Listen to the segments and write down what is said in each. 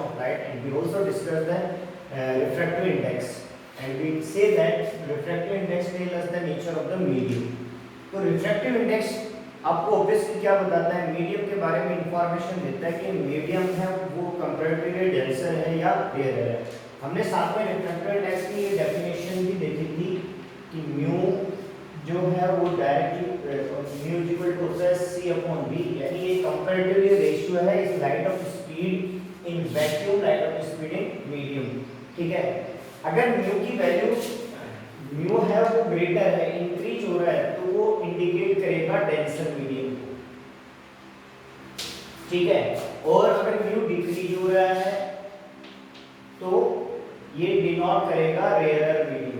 of light, and we also discussed the refractive index, and we say that refractive index tells us the nature of the medium. तो refractive index आपको obviously क्या बताता है, medium के बारे में information देता है कि मीडियम है वो कंपैरेटिवली डेंसर है या रेयर है। हमने साथ में रिफ्रैक्टिव इंडेक्स की ये डेफिनेशन भी देखी थी कि म्यू जो है वो डायरेक्टली म्यू इक्वल टू होता है c अपॉन v, यानी ये कंपैरेटिवली रेशियो है इस light of speed in vacuum, light of speed in medium. ठीक है, अगर म्यू की वैल्यू म्यू है वो ग्रेटर है, इंक्रीज हो रहा है, तो वो इंडिकेट करेगा डेंसर मीडियम। ठीक है, और अगर म्यू डिक्रीज हो रहा है तो ये डिनोट करेगा rarer medium.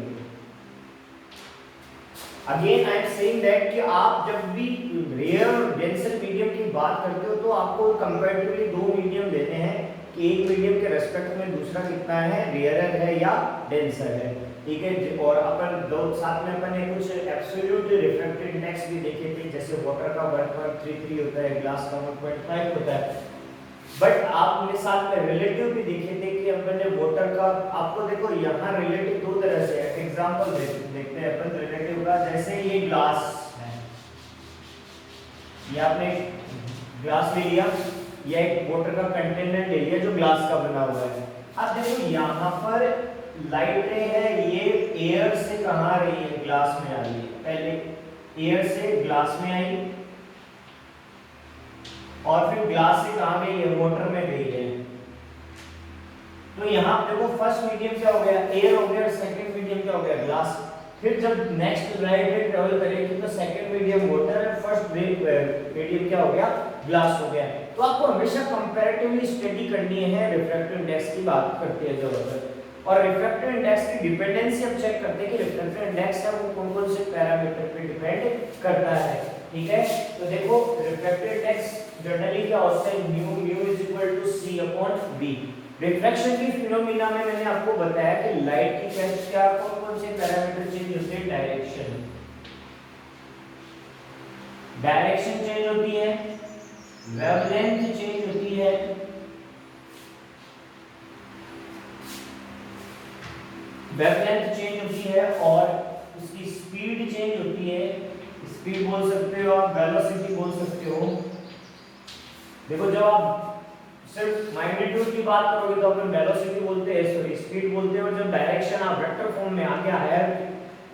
Again I am saying that कि आप जब भी रेयर और डेंसर मीडियम की बात करते हो तो आपको कंपैरेटिवली दो मीडियम देते हैं कि एक मीडियम के रेस्पेक्ट में दूसरा कितना है, रेयरर है या डेंसर है। ठीक है, और अपन दो साथ में अपन ने कुछ एब्सोल्यूट रिफ्रैक्टिव इंडेक्स भी देखे थे, जैसे वाटर का 1.33 होता है, ग्लास का 1.5 होता है, बट आपने साथ में रिलेटिव भी देखे थे कि अपन ने वाटर का, आपको देखो यहाँ रिलेटिव दो तरह से है। एग्जांपल देखते हैं अपन रिलेटिव का, जैसे ये ग्लास है, ये आपने ग्लास ले लिया या एक वाटर का कंटेनर ले लिया जो ग्लास का बना हुआ है। अब देखो यहाँ पर लाइट रे है, ये एयर से कहाँ आ रही है, ग्लास में आ रही है, पहले एयर से ग्लास में आई और फिर ग्लास से कहाँ गई है, वाटर में गई है। तो यहाँ देखो फर्स्ट मीडियम क्या हो गया, एयर हो गया, सेकंड मीडियम क्या हो गया, ग्लास। फिर जब नेक्स्ट लाइट रे ट्रेवल करेगी तो सेकंड मीडियम वाटर है, फर्स्ट मीडियम क्या हो गया, ग्लास हो गया। तो आपको हमेशा कंपैरेटिवली स्टडी करनी है रिफ्रैक्टिव इंडेक्स की बात करते हैं जब, और रिफ्रैक्टिव इंडेक्स की डिपेंडेंसी अब चेक करते हैं कि रिफ्रैक्टिव इंडेक्स है वो कौन कौन से पैरामीटर पे डिपेंड करता है। ठीक है, तो देखो रिफ्रैक्टिव इंडेक्स जनरली क्या होता है, mu is equal to c upon v। Refraction की फिनोमेना में मैंने आपको बताया कि लाइट की क्या कौन कौन से पैरामीटर चेंज होते हैं, डायरेक्शन चेंज होती है, वेवलेंथ चेंज होती है, वेवलेंथ चेंज होती है, और उसकी स्पीड चेंज होती है। स्पीड बोल सकते हो आप, वेलोसिटी बोल सकते हो। देखो जब आप सिर्फ मैग्नीट्यूड की बात करोगे तो अपन वेलोसिटी बोलते हैं, सॉरी स्पीड बोलते हैं, और जब डायरेक्शन आप वेक्टर फॉर्म में आगे हायर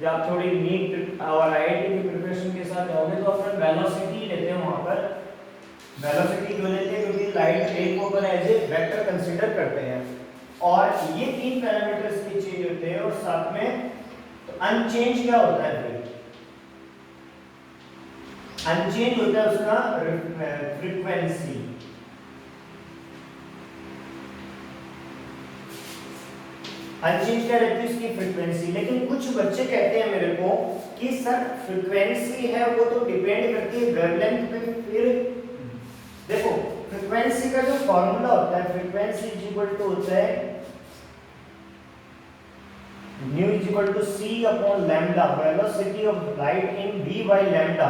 जब आप थोड़ी नीट और आईआईटी की प्रिपरेशन के साथ जाओगे तो अपन वेलोसिटी लेते हैं। वहां पर वेलोसिटी क्यों लेते हैं, क्योंकि लाइट रे को अपन एज ए वेक्टर कंसीडर करते हैं, और ये तीन पैरामीटर्स के चेंज होते हैं। और साथ में तो अनचेंज क्या होता है, फिर अनचेंज होता है उसका फ्रीक्वेंसी। अनचेंज क्या रहती है उसकी फ्रीक्वेंसी। लेकिन कुछ बच्चे कहते हैं मेरे को कि सर फ्रीक्वेंसी है वो तो डिपेंड करती है वेवलेंथ पे। फिर देखो फ्रीक्वेंसी का जो फॉर्मूला होता है, फ्रीक्वेंसी इज इक्वल टू होता है nu is equal to c upon lambda, velocity of light in v by lambda.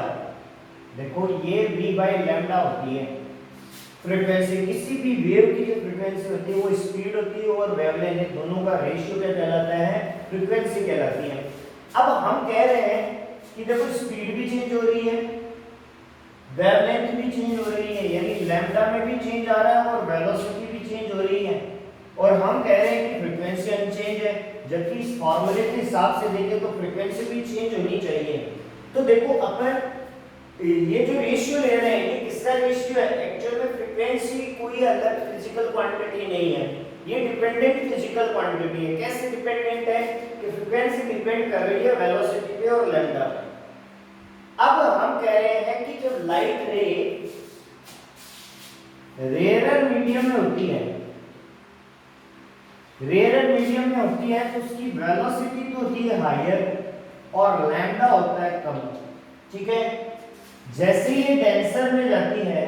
देखो ये v बाय लैम्डा होती है फ्रीक्वेंसी। किसी भी वेव की जो फ्रीक्वेंसी होती है वो स्पीड होती है और वेवलेंथ दोनों का रेशियो क्या कहलाता है, फ्रीक्वेंसी कहलाती है। अब हम कह रहे हैं कि देखो स्पीड भी चेंज हो रही है, वेवलेंथ भी चेंज हो रही है, यानी लैम्डा में भी चेंज आ रहा है और वेलोसिटी भी चेंज हो रही है, और हम कह रहे हैं कि फ्रीक्वेंसी अनचेंज है। जबकि इस फार्मूले के हिसाब से देखें तो फ्रीक्वेंसी भी चेंज होनी चाहिए। तो देखो अपन ये जो रेशियो ले रहे हैं ये किसका रेशियो है, एक्चुअल में फ्रीक्वेंसी कोई अलग फिजिकल क्वांटिटी नहीं है, ये डिपेंडेंट फिजिकल क्वांटिटी है। कैसे डिपेंडेंट है कि फ्रीक्वेंसी डिपेंड कर रही है वेलोसिटी पे और लैम्डा पे। अब हम कह रहे हैं कि जब लाइट रे रेयरर मीडियम में होती है, रेयरर मीडियम में होती है तो उसकी वेलोसिटी तो होती है हायर और लैम्डा होता है कम। ठीक है, जैसे ये डेंसर में जाती है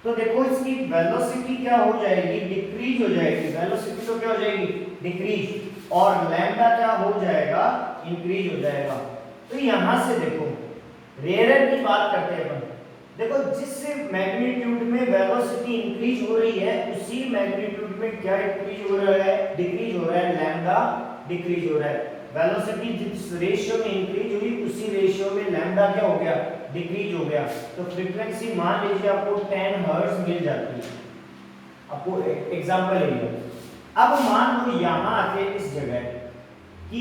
तो देखो इसकी वेलोसिटी क्या हो जाएगी, डिक्रीज हो जाएगी। वेलोसिटी तो क्या हो जाएगी, डिक्रीज, और लैम्डा क्या हो जाएगा, इंक्रीज हो जाएगा। तो यहां से देखो रेयरर की बात करते हैं अपन, देखो जिस मैग्नीट्यूड में वेलोसिटी इंक्रीज हो रही है उसी मैग्नीट्यूड में क्या इंक्रीज हो रहा है, डिक्रीज हो रहा है, लैम्डा डिक्रीज हो रहा है। वेलोसिटी जिस रेशियो में इंक्रीज हुई उसी रेशियो में लैम्डा क्या हो गया, डिक्रीज हो गया। तो फ्रीक्वेंसी मान लीजिए आपको 10 हर्ट्ज मिल जाती है, आपको एग्जांपल ले लिया। अब मान लो यहां आके इस जगह कि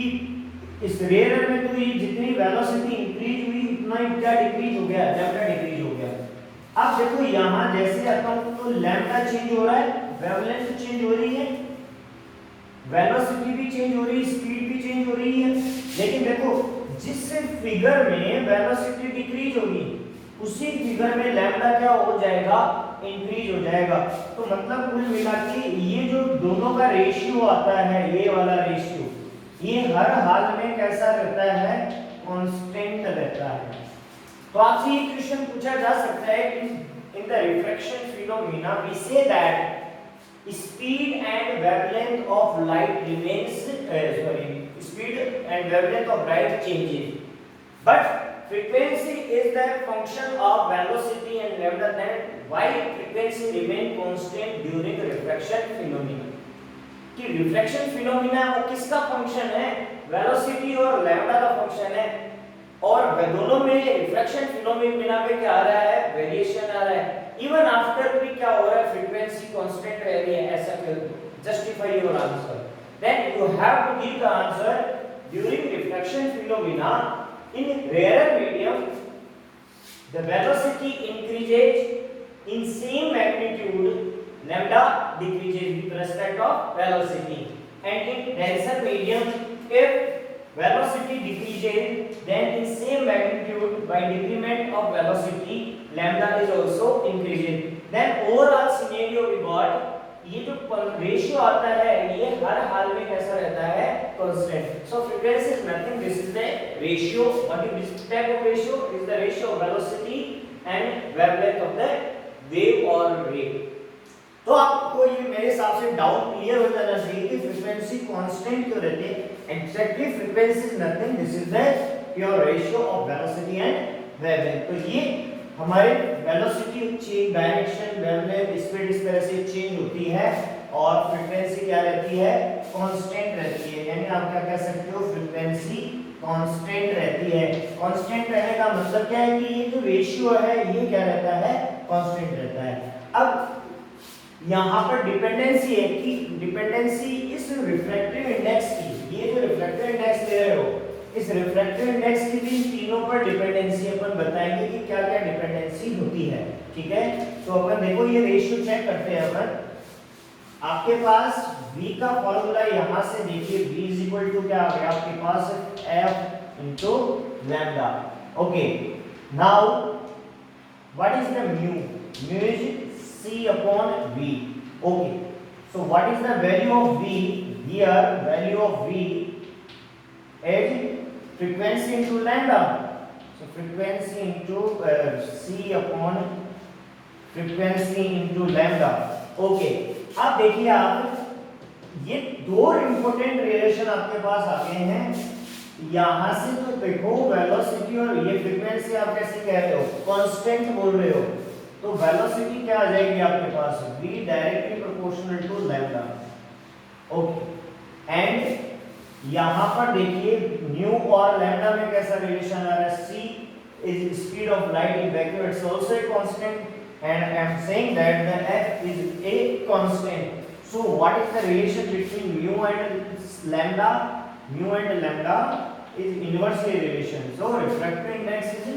इस रेयर में तो ये जितनी वेलोसिटी इंक्रीज हुई उतना ही क्या डिक्रीज हो गया, लैम्डा डिक्रीज हो गया। अब देखो यहां जैसे आता हूं तो लैम्डा चेंज हो रहा है, वेवलेंथ चेंज हो रही है, वेलोसिटी भी चेंज हो रही है, स्पीड भी चेंज हो रही है। लेकिन देखो जिस फिगर में वेलोसिटी डिक्रीज होगी उसी फिगर में लैम्डा क्या हो जाएगा, इंक्रीज हो जाएगा। तो मतलब कुल मिला के ये जो दोनों का रेशियो आता है, ये वाला रेशियो, ये हर हाल में कैसा रहता है, कांस्टेंट रहता है। तो आपसे ये क्वेश्चन पूछा जा सकता है कि in the refraction phenomena we से that speed and wavelength of light remains speed and wavelength of light changes, but frequency is the function of velocity and lambda, then why frequency remain constant during refraction phenomena? कि reflection phenomena वो किसका function है, velocity और lambda का function है, और दोनों में रिफ्लेक्शन फिनोमिना में क्या आ रहा है, वेरिएशन आ रहा है। इवन आफ्टर भी क्या हो रहा है, फ्रीक्वेंसी कांस्टेंट रह रही है, ऐसा फिर justify your answer. Then you have to give the answer during reflection phenomena in rare medium the velocity increases in same magnitude, lambda decreases with respect of velocity, and in denser medium if velocity decreases then in same magnitude by decrement of velocity lambda is also increasing, then overall scenario we got ये जो ratio आता है ये हर हाल में कैसा रहता है, constant. So frequency is nothing, this is the ratio, what is this type of ratio, is the ratio of velocity and wavelength of the wave और रे। तो आपको ये मेरे हिसाब से डाउट क्लियर हो जाना चाहिए कि फ्रीक्वेंसी कांस्टेंट क्यों रहती है। Exactly frequency is nothing, this is the pure ratio of velocity and wavelength. तो ये हमारे velocity change, direction, wavelength, speed इस तरह से चेंज होती है और फ्रीक्वेंसी क्या रहती है, कांस्टेंट रहती है। यानी आप क्या कह सकते हो, फ्रीक्वेंसी कांस्टेंट रहती है। कांस्टेंट रहने का मतलब क्या है कि ये जो रेशियो है ये क्या रहता है, कांस्टेंट रहता है। अब यहाँ पर डिपेंडेंसी है कि डिपेंडेंसी इस रिफ्रैक्टिव इंडेक्स की, ये जो रिफ्रैक्टिव इंडेक्स ले रहे हो इस रिफ्रैक्टिव इंडेक्स की भी तीनों पर डिपेंडेंसी अपन बताएंगे कि क्या क्या डिपेंडेंसी होती है, ठीक है। तो अपन देखो ये रेशियो चेक करते हैं अपन। आपके पास v का फॉर्मूला यहाँ से देखिए, v इज इक्वल टू क्या आ गया आपके पास, f into lambda. Okay, now what is the mu, mu is c upon v. Okay, so what is the value of v here? Value of v is frequency into lambda, so frequency into c upon frequency into lambda. Okay, अब देखिए आप ये दो important relation आपके पास आ गए हैं। यहां से तो देखो वेलोसिटी और ये फ्रीक्वेंसी आप कैसे कह रहे हो, कांस्टेंट बोल रहे हो, तो वेलोसिटी क्या आ जाएगी आपके पास, v directly proportional to lambda. Okay, and यहां पर देखिए न्यू और लैम्डा में कैसा रिलेशन आ रहा है, c is speed of light in vacuum, it's also a constant and I am saying that the f is a constant. So what is the relation between mu and lambda, mu and lambda is inversely relation, so refractive index is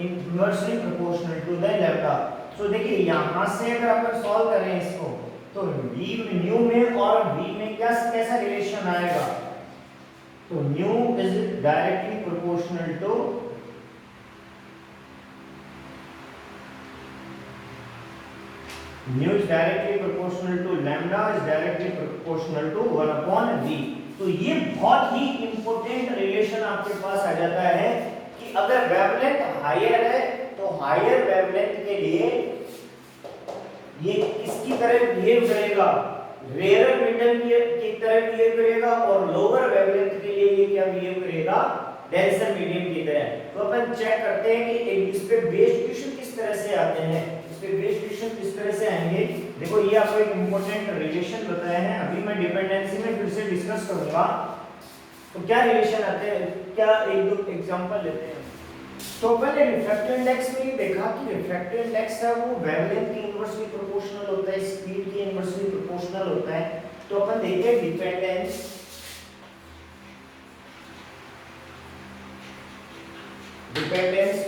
inversely proportional to the lambda. तो देखिए यहां से अगर अपन solve करें इसको तो v new में और v में क्या कैसा रिलेशन आएगा, तो nu is directly proportional to nu is directly proportional to lambda is directly proportional to 1 upon v। तो ये बहुत ही इंपॉर्टेंट रिलेशन आपके पास आ जाता है कि अगर वेवलेंथ हायर है तो हायर वेवलेंथ के लिए ये किसकी तरह बिहेव करेगा, रेयर मीडियम की तरह बिहेव करेगा, और लोअर वेवलेंथ के लिए ये क्या बिहेव करेगा, डेंसर मीडियम की तरह। तो अपन चेक करते हैं कि इस पे बेस्ड क्वेश्चन किस तरह से से आते हैं, इसके बेस रिलेशन किस तरह से आएंगे। देखो ये आपको एक इंपॉर्टेंट रिलेशन बताया है, अभी मैं डिपेंडेंसी में फिर से डिस्कस करूंगा। तो क्या रिलेशन आते हैं, क्या एक दो एग्जांपल लेते हैं। तो पहले रिफ्रैक्टिव इंडेक्स में ये देखा कि रिफ्रैक्टिव इंडेक्स है वो वेवलेंथ की इनवर्सली प्रोपोर्शनल होता है, स्पीड की इनवर्सली प्रोपोर्शनल होता है। तो अपन देखिए डिपेंडेंस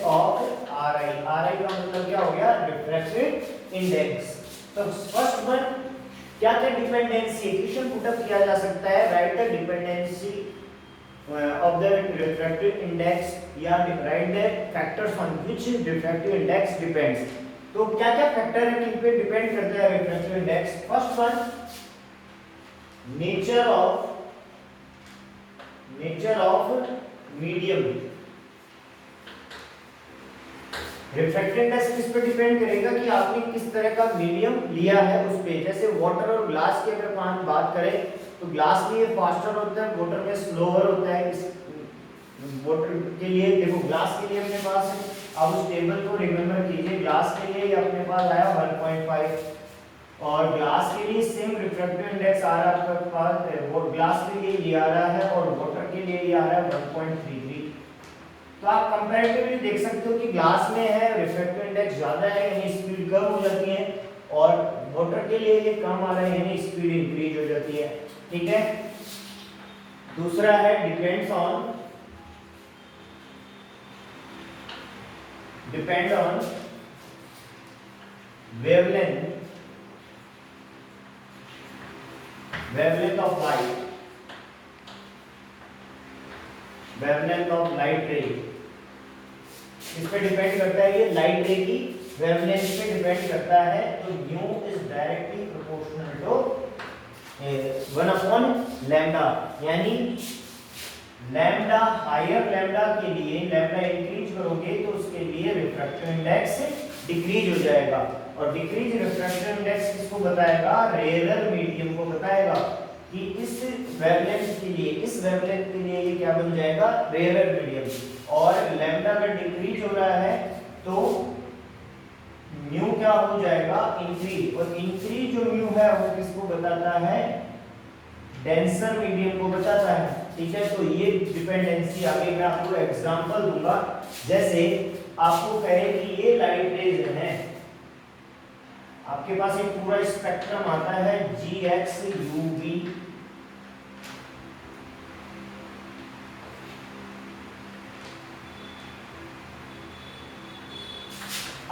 ऑफ आर आई का मतलब क्या हो गया, रिफ्रैक्टिव इंडेक्स। तो फर्स्ट वन क्या क्या डिपेंडेंसी इक्वेशन पुट अप किया जा सकता है, right the dependency of the refractive index या write the factors on which refractive index depends। तो क्या क्या फैक्टर है किन पे डिपेंड करता है refractive index। First one nature of medium. Refractive index किस पे डिपेंड करेगा कि आपने किस तरह का मीडियम लिया है उस पे। जैसे वाटर और ग्लास की अगर हम बात करें तो ग्लास में ये फास्टर होता है, वाटर में स्लोअर होता है। इस वाटर के लिए देखो ग्लास के लिए अपने पास है, आप उस टेबल को रिमेंबर कीजिए, ग्लास के लिए ये अपने पास आया 1.5 और ग्लास के लिए सेम रिफ्रैक्टिव इंडेक्स आ रहा है आपके पास, वो ग्लास के लिए ये आ रहा है और वाटर के लिए ये आ रहा है 1.33। तो आप कंपैरेटिवली देख सकते हो कि ग्लास में है रिफ्रैक्टिव इंडेक्स ज्यादा है यानी स्पीड कम हो जाती है, और वाटर के लिए ये कम आ रहा है यानी स्पीड इंक्रीज हो जाती है। ठीक है, दूसरा है depend on wavelength of light रे। इस पे डिपेंड करता है, ये लाइट रे की वेवलेंथ पे डिपेंड करता है। तो nu is directly proportional to 1/लैम्डा, यानी लैम्डा हायर लैम्डा के लिए लैम्डा इंक्रीज करोगे तो उसके लिए रिफ्रैक्टिव इंडेक्स डिक्रीज हो जाएगा, और डिक्रीज रिफ्रैक्टिव इंडेक्स किसको बताएगा, रेयरर मीडियम को बताएगा कि इस वेवलेंथ के लिए ये क्या बन जाएगा, रेयरर मीडियम। और लैम्डा अगर डिक्रीज हो रहा है तो म्यू क्या हो जाएगा, इंक्रीज, और इंक्रीज जो म्यू है वो किसको बताता है, डेंसर मीडियम को बताता है। ठीक है, तो ये डिपेंडेंसी आगे मैं आपको एग्जांपल दूंगा। जैसे आपको कहे कि ये लाइट रेज है, आपके पास एक पूरा स्पेक्ट्रम आता है GX UV,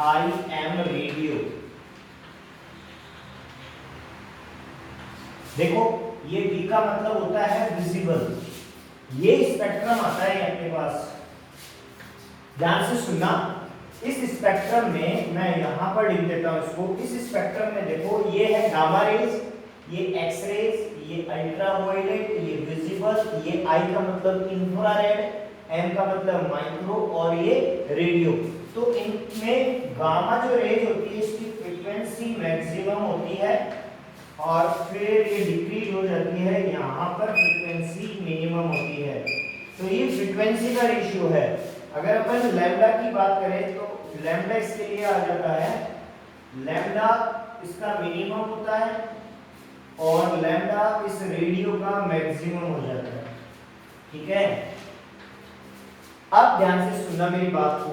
IM रेडियो। देखो ये V का मतलब होता है विजिबल, ये स्पेक्ट्रम आता है आपके पास, ध्यान से सुनना। इस स्पेक्ट्रम में मैं यहां पर लिख देता हूं इसको, इस स्पेक्ट्रम में देखो ये है गामा रेज, ये एक्स रेज, ये अल्ट्रावायलेट, ये विजिबल, ये I का मतलब इंफ्रारेड, M का मतलब माइक्रो, और ये रेडियो। तो इनमें गामा जो रेज होती है इसकी फ्रीक्वेंसी मैक्सिमम होती है और फिर ये डिक्रीज हो जाती है, यहाँ पर फ्रीक्वेंसी मिनिमम होती है। तो ये फ्रीक्वेंसी का रेशियो है। अगर अपन लैम्डा की बात करें तो लैम्डा इसके लिए आ जाता है, लैम्डा इसका मिनिमम होता है और लैम्डा इस रेडियो का मैक्सिमम हो जाता है। ठीक है, अब ध्यान से सुनना मेरी बात को।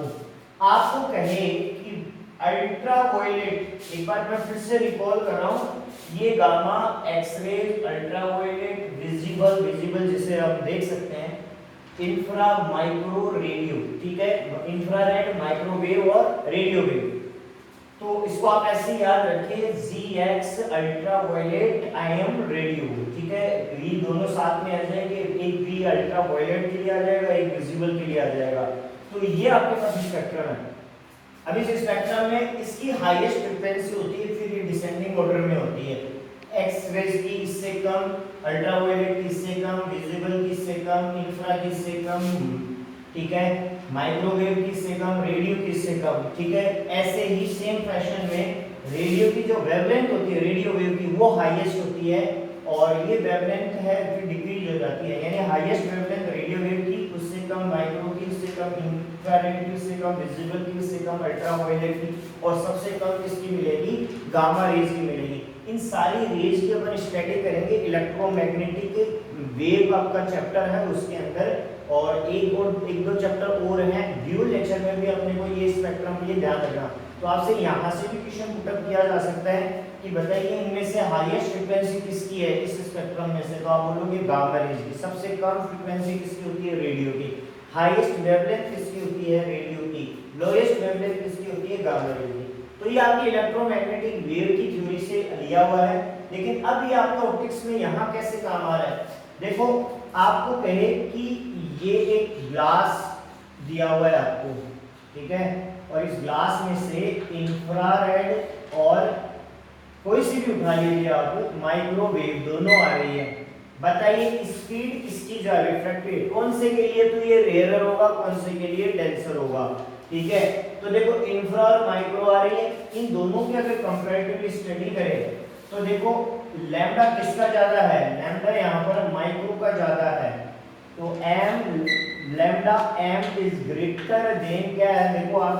आपको कहे कि अल्ट्रावायलेट, एक बार मैं फिर से रिकॉल कर रहा हूं, ये गामा, एक्सरे, अल्ट्रावायलेट, विजिबल जिसे आप देख सकते हैं, इंफ्रा, माइक्रो, रेडियो। ठीक है, इंफ्रारेड, माइक्रोवेव और रेडियो वेव। तो इसको आप ऐसे याद रखिए, GX अल्ट्रावायलेट, IM रेडियो। ठीक है, ये दोनों साथ में आ जाएंगे, एक भी अल्ट्रावायलेट के लिए आ जाएगा, एक विजिबल के लिए आ जाएगा। तो ये आपके पास स्पेक्ट्रम है। अब इस स्पेक्ट्रम में इसकी हाईएस्ट फ्रीक्वेंसी होती है, फिर ये डिसेंडिंग ऑर्डर में होती है। एक्स रेज की इससे कम, अल्ट्रावायलेट की इससे कम, विजिबल की इससे कम, इंफ्रा की इससे कम, ठीक है, माइक्रोवेव की इससे कम, रेडियो की इससे कम। ठीक है, ऐसे ही सेम फैशन में रेडियो की जो वेवलेंथ होती है रेडियो वेव की वो हाईएस्ट होती है, और ये वेवलेंथ है फिर डिक्रीज हो जाती है, यानी हाईएस्ट वेवलेंथ रेडियो वेव की उससे कम, माइक्रो की उससे कम, इंफ्रारेड की उससे कम, विजिबल की उससे कम, अल्ट्रावायलेट की, और सबसे कम किसकी मिलेगी, गामा रेज की मिलेगी। इन सारी रेज की अपन स्टडी करेंगे इलेक्ट्रोमैग्नेटिक वेव आपका चैप्टर है उसके अंदर, और एक दो चैप्टर और हैं ड्यूल लेक्चर में भी अपने को ये स्पेक्ट्रम ये ध्यान रखना। तो आपसे यहाँ से भी क्वेश्चन पुटअप किया जा सकता है कि बताइए इनमें से हाईएस्ट फ्रीक्वेंसी किसकी है इस स्पेक्ट्रम में से, तो आप बोलोगे गामा रेज की। सबसे कम फ्रीक्वेंसी किसकी होती है, रेडियो की। हाईएस्ट वेवलेंथ किसकी होती है, रेडियो की। लोएस्ट वेवलेंथ किसकी होती है, गामा रेज की। तो ये आपकी इलेक्ट्रोमैग्नेटिक वेव की थ्योरी से लिया हुआ है। लेकिन अब ये आपका ऑप्टिक्स में यहाँ कैसे काम आ रहा है, देखो आपको कहे कि ये एक ग्लास दिया हुआ है आपको, ठीक है, और इस ग्लास में से इंफ्रारेड और कोई सी भी उठा लीजिए आप, माइक्रोवेव दोनों आ रही है। बताइए स्पीड किसकी जा रिफ्रैक्टिव, कौन से के लिए तो ये रेयरर होगा, कौन से के लिए डेंसर होगा, ठीक है। तो देखो इंफ्रा और माइक्रो आ रही है, इन दोनों की अगर कंपैरेटिवली स्टडी करें तो देखो लैम्डा किसका ज्यादा है, लैम्डा यहाँ पर माइक्रो का ज्यादा है। तो m lambda m is greater than क्या है, देखो आप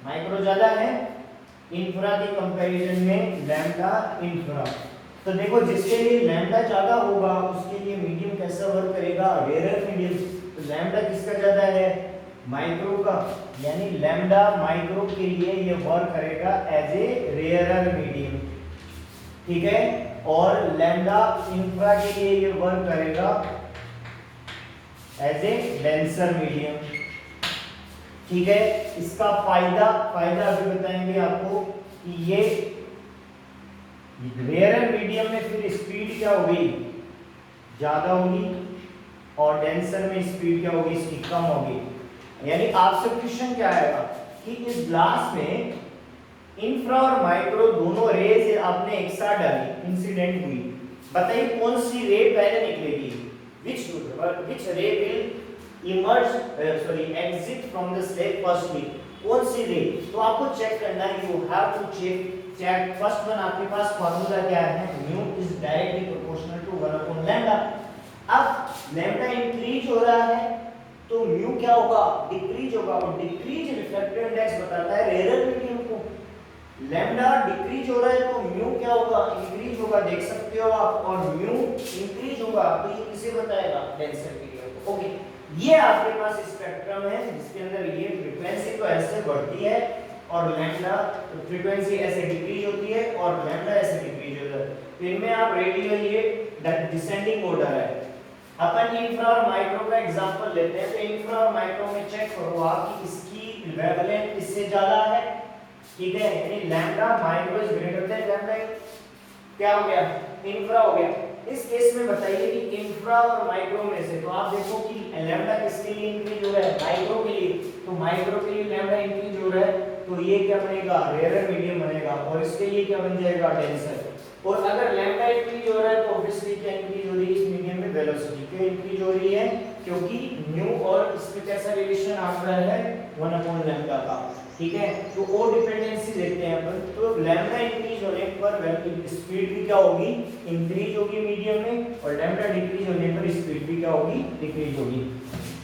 माइक्रो ज्यादा है इंफ्रा के कंपैरिजन में लैम्डा इंफ्रा। तो देखो जिसके लिए लैम्डा ज्यादा होगा उसके लिए मीडियम कैसा वर्क करेगा, रेयर मीडियम। तो लैम्डा किसका ज्यादा है, माइक्रो का, यानी लैम्डा माइक्रो के लिए ये वर्क करेगा एज ए रेयरर मीडियम, ठीक है, और लैम्डा इंफ्रा के लिए ये वर्क करेगा एज ए डेंसर मीडियम, ठीक है। इसका फायदा अभी बताएंगे आपको कि ये रेयरर मीडियम में फिर स्पीड क्या होगी, ज्यादा होगी, और डेंसर में स्पीड क्या होगी, इसकी कम होगी। यानी आपसे क्वेश्चन क्या आएगा कि इस ग्लास में इंफ्रा और माइक्रो दोनों रेज आपने एक साथ डाली, इंसिडेंट हुई, बताइए कौन सी रे पहले निकलेगी, which ray will emerge exit from the slab firstly, कौन सी रे। तो आपको चेक करना है, you have to check first one, आपके पास फार्मूला क्या है, mu is directly proportional to 1 upon lambda. अब लैम्डा इंक्रीज हो रहा है तो म्यू क्या होगा, डिक्रीज होगा, और डिक्रीज रिफ्रैक्टिव इंडेक्स बताता है रेयरर मीडियम को। लैम्डा डिक्रीज हो रहा है तो म्यू क्या होगा, इंक्रीज होगा, देख सकते हो आप, और म्यू इंक्रीज होगा तो ये किसे बताएगा, डेंसर मीडियम को। ओके, ये आपके पास स्पेक्ट्रम है जिसके अंदर ये फ्रीक्वेंसी तो ऐसे बढ़ती है और लैम्डा फ्रीक्वेंसी ऐसे डिक्रीज होती है और लैम्डा ऐसे डिक्रीज होता है। तो इनमें आप रेडियो ये डिसेंडिंग ऑर्डर है। अपन इंफ्रा और माइक्रो का एग्जांपल लेते हैं। तो इंफ्रा और माइक्रो में चेक करो आप कि इसकी वेवलेंथ इससे ज्यादा है, ठीक है, यानी lambda micro is greater then lambda, क्या हो गया, इंफ्रा हो गया। इस केस में बताइए कि इंफ्रा और माइक्रो में से, तो आप देखो कि लैम्डा किसके लिए इंक्रीज हो रहा है, माइक्रो के लिए, तो माइक्रो के लिए लैम्डा इंक्रीज हो रहा है तो ये क्या बनेगा, रेयरर मीडियम बनेगा, और इसके लिए क्या बन जाएगा, डेंसर। और अगर लैम्डा इंक्रीज हो रहा है तो ऑब्वियसली क्या इंक्रीज हो रही है, इस मीडियम में वेलोसिटी क्यों इंक्रीज हो रही है, क्योंकि म्यू और इसमें कैसा रिलेशन आ रहा है, 1 अपॉन लैम्डा का, ठीक है। तो ओ डिपेंडेंसी देखते हैं अपन। तो लैम्डा इंक्रीज होने पर स्पीड भी क्या होगी, इंक्रीज होगी मीडियम में, और लैम्डा डिक्रीज होने पर स्पीड भी क्या होगी, डिक्रीज होगी।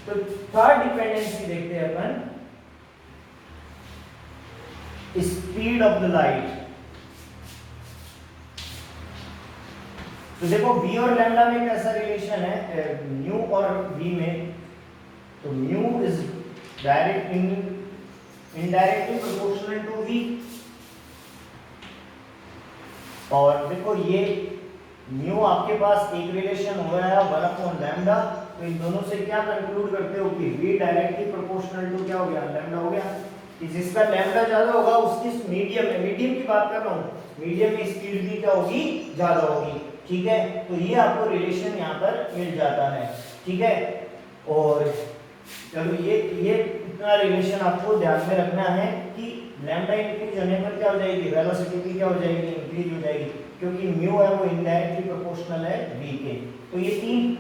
तो थर्ड डिपेंडेंसी देखते हैं अपन, स्पीड ऑफ द लाइट। तो देखो v और लैम्डा में कैसा रिलेशन है, म्यू और v में, तो mu is indirectly proportional to v, और देखो ये म्यू आपके पास एक रिलेशन हो रहा है 1 अपॉन लैम्डा, तो इन दोनों से क्या कंक्लूड करते हो कि v डायरेक्टली प्रोपोर्शनल टू क्या हो गया, लैम्डा हो गया, कि जिसका लैम्डा ज्यादा होगा उसकी मीडियम की बात कर रहा हूँ, मीडियम में स्पीड भी क्या होगी, ज्यादा होगी, ठीक है। तो ये आपको रिलेशन यहाँ पर मिल जाता है, ठीक है। और चलो ये इतना रिलेशन आपको ध्यान में रखना है कि लैम्डा इंक्रीज होने पर क्या हो जाएगी, वेलोसिटी भी क्या हो जाएगी, इंक्रीज हो जाएगी, क्योंकि म्यू है वो इनडायरेक्टली प्रोपोर्शनल है v के। तो ये 3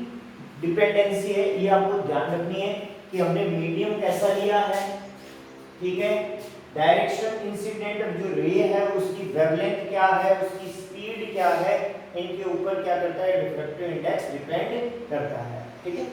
डिपेंडेंसी है, ये आपको ध्यान रखनी है कि हमने मीडियम कैसा लिया है, ठीक है, डायरेक्शन इंसिडेंट जो रे है उसकी वेवलेंथ क्या है, उसकी स्पीड क्या है, इनके ऊपर क्या करता है, रिफ्रैक्टिव इंडेक्स डिपेंड करता है, ठीक है।